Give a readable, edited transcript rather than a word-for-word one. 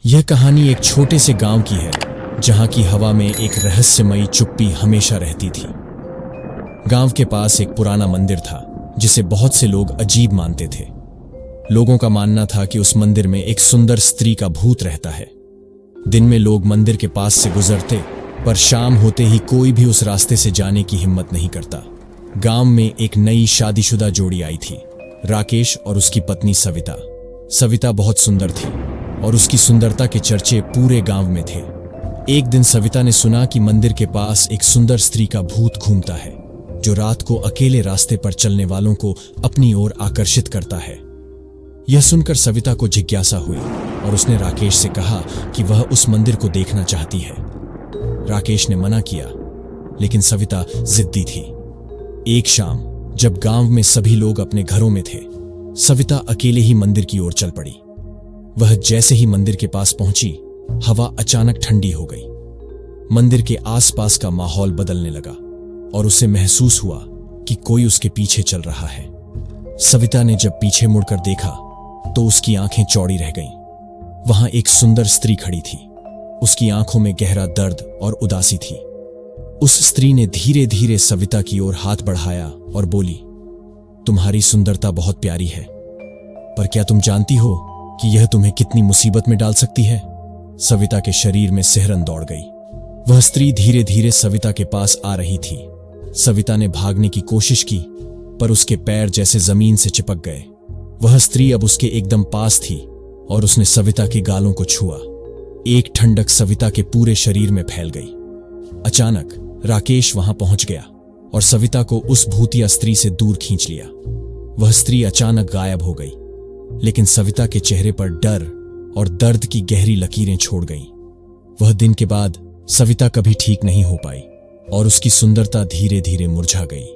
यह कहानी एक छोटे से गांव की है जहां की हवा में एक रहस्यमयी चुप्पी हमेशा रहती थी। गांव के पास एक पुराना मंदिर था जिसे बहुत से लोग अजीब मानते थे। लोगों का मानना था कि उस मंदिर में एक सुंदर स्त्री का भूत रहता है। दिन में लोग मंदिर के पास से गुजरते, पर शाम होते ही कोई भी उस रास्ते से जाने की हिम्मत नहीं करता। गांव में एक नई शादीशुदा जोड़ी आई थी, राकेश और उसकी पत्नी सविता। सविता बहुत सुंदर थी और उसकी सुंदरता के चर्चे पूरे गांव में थे। एक दिन सविता ने सुना कि मंदिर के पास एक सुंदर स्त्री का भूत घूमता है जो रात को अकेले रास्ते पर चलने वालों को अपनी ओर आकर्षित करता है। यह सुनकर सविता को जिज्ञासा हुई और उसने राकेश से कहा कि वह उस मंदिर को देखना चाहती है। राकेश ने मना किया, लेकिन सविता जिद्दी थी। एक शाम जब गांव में सभी लोग अपने घरों में थे, सविता अकेले ही मंदिर की ओर चल पड़ी। वह जैसे ही मंदिर के पास पहुंची, हवा अचानक ठंडी हो गई। मंदिर के आसपास का माहौल बदलने लगा और उसे महसूस हुआ कि कोई उसके पीछे चल रहा है। सविता ने जब पीछे मुड़कर देखा तो उसकी आंखें चौड़ी रह गईं। वहां एक सुंदर स्त्री खड़ी थी। उसकी आंखों में गहरा दर्द और उदासी थी। उस स्त्री ने धीरे धीरे सविता की ओर हाथ बढ़ाया और बोली, तुम्हारी सुंदरता बहुत प्यारी है, पर क्या तुम जानती हो कि यह तुम्हें कितनी मुसीबत में डाल सकती है? सविता के शरीर में सिहरन दौड़ गई। वह स्त्री धीरे धीरे सविता के पास आ रही थी। सविता ने भागने की कोशिश की, पर उसके पैर जैसे जमीन से चिपक गए। वह स्त्री अब उसके एकदम पास थी और उसने सविता के गालों को छुआ। एक ठंडक सविता के पूरे शरीर में फैल गई। अचानक राकेश वहां पहुंच गया और सविता को उस भूतिया स्त्री से दूर खींच लिया। वह स्त्री अचानक गायब हो गई, लेकिन सविता के चेहरे पर डर और दर्द की गहरी लकीरें छोड़ गईं। वह दिन के बाद सविता कभी ठीक नहीं हो पाई और उसकी सुंदरता धीरे धीरे मुरझा गई।